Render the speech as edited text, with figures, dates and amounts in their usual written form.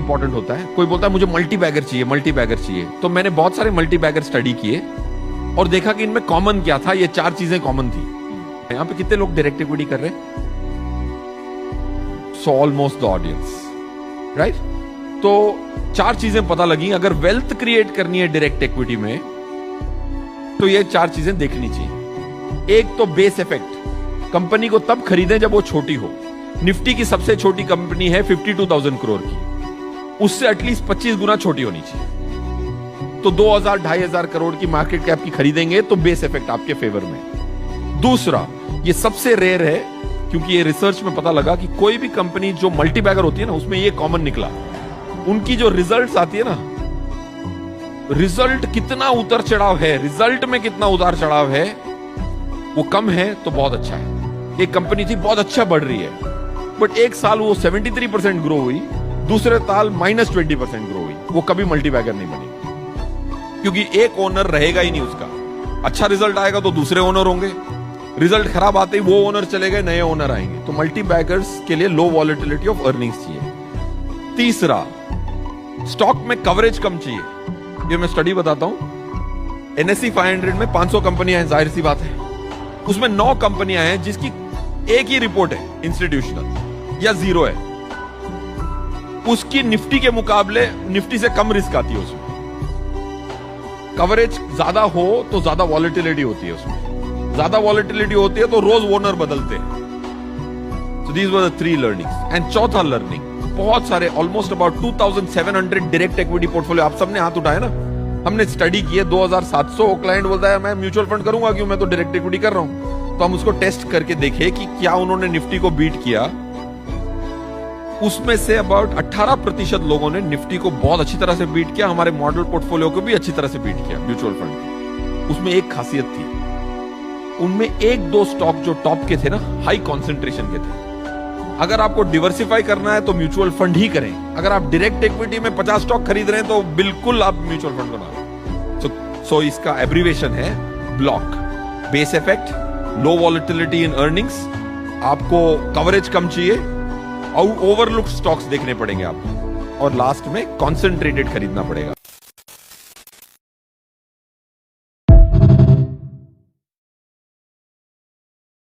Important होता है। कोई बोलता है मुझे मल्टी बैगर चाहिए, मल्टी बैगर चाहिए, तो मैंने बहुत सारे मल्टी बैगर स्टडी किए और देखा कि इनमें कॉमन क्या था। ये 4 चीजें कॉमन थी। यहां पे कितने लोग डायरेक्ट इक्विटी कर रहे हैं? So almost the audience, right? तो 4 चीजें पता लगी। अगर वेल्थ क्रिएट करनी है डायरेक्ट इक्विटी में तो ये 4 चीजें देखनी चाहिए। एक तो बेस इफेक्ट। कंपनी को तब खरीदें जब वो छोटी हो। निफ्टी की सबसे छोटी कंपनी है 52,000 करोड़ की, उससे एटलीस्ट 25 गुना छोटी होनी चाहिए। तो 2,000-2,500 करोड़ की मार्केट कैप की खरीदेंगे तो बेस इफेक्ट आपके फेवर में। दूसरा, ये सबसे रेयर है क्योंकि ये रिसर्च में पता लगा कि कोई भी कंपनी जो मल्टी बैगर होती है ना, उसमें ये कॉमन निकला। उनकी जो रिजल्ट्स आती है ना, रिजल्ट कितना उतर चढ़ाव है, रिजल्ट में कितना उतार चढ़ाव है, वो कम है तो बहुत अच्छा है। एक कंपनी थी बहुत अच्छा बढ़ रही है, बट एक साल वो 73% ग्रो हुई, दूसरे साल -20% ग्रो हुई, वो कभी मल्टी बैगर नहीं बनी, क्योंकि एक ओनर रहेगा ही नहीं उसका। अच्छा रिजल्ट आएगा तो दूसरे ओनर होंगे, रिजल्ट खराब आते ही वो ओनर चले गए, नए ओनर आएंगे। तो मल्टी बैगर्स के लिए लो वॉलेटिलिटी ऑफ अर्निंग्स चाहिए। तीसरा, स्टॉक में कवरेज कम चाहिए। ये मैं स्टडी बताता हूं। NSE 500 में 500 कंपनियां हैं, जाहिर सी बात है। उसमें 9 कंपनियां हैं जिसकी एक ही रिपोर्ट है इंस्टीट्यूशनल या जीरो है। उसकी निफ्टी के मुकाबले निफ्टी से कम रिस्क आती है उसमें। कवरेज ज्यादा हो तो ज्यादा वॉलेटिलिटी होती है उसमें, ज्यादा वॉलेटिलिटी होती है तो रोज ओनर बदलते हैं। So these were the 3 learnings. And चौथा लर्निंग, बहुत सारे almost about 2700 direct equity portfolio आप सबने हाथ उठाए ना, हमने स्टडी किए। 2700 क्लाइंट बोलता है मैं म्यूचुअल फंड करूंगा क्यों, मैं तो डायरेक्ट इक्विटी कर रहा हूं। तो हम उसको टेस्ट करके देखे कि क्या उन्होंने निफ्टी को बीट किया। उसमें से अबाउट 18% लोगों ने निफ्टी को बहुत अच्छी तरह से बीट किया। हमारे मॉडल पोर्टफोलियो को भी अच्छी तरह से बीट किया म्यूचुअल फंड। उसमें एक खासियत थी, उनमें 1-2 स्टॉक जो टॉप के थे ना, हाई कॉन्सेंट्रेशन के थे। अगर आपको डिवर्सिफाई करना है तो म्यूचुअल फंड ही करें। अगर आप डायरेक्ट इक्विटी में 50 स्टॉक खरीद रहे हैं तो बिल्कुल आप म्यूचुअल फंड बना लो। सो इसका एब्रीवेशन है ब्लॉक। बेस इफेक्ट, लो वॉलेटिलिटी इन अर्निंग्स, आपको कवरेज कम चाहिए और ओवरलुक्ड स्टॉक्स देखने पड़ेंगे आपको, और लास्ट में कॉन्सेंट्रेटेड खरीदना पड़ेगा।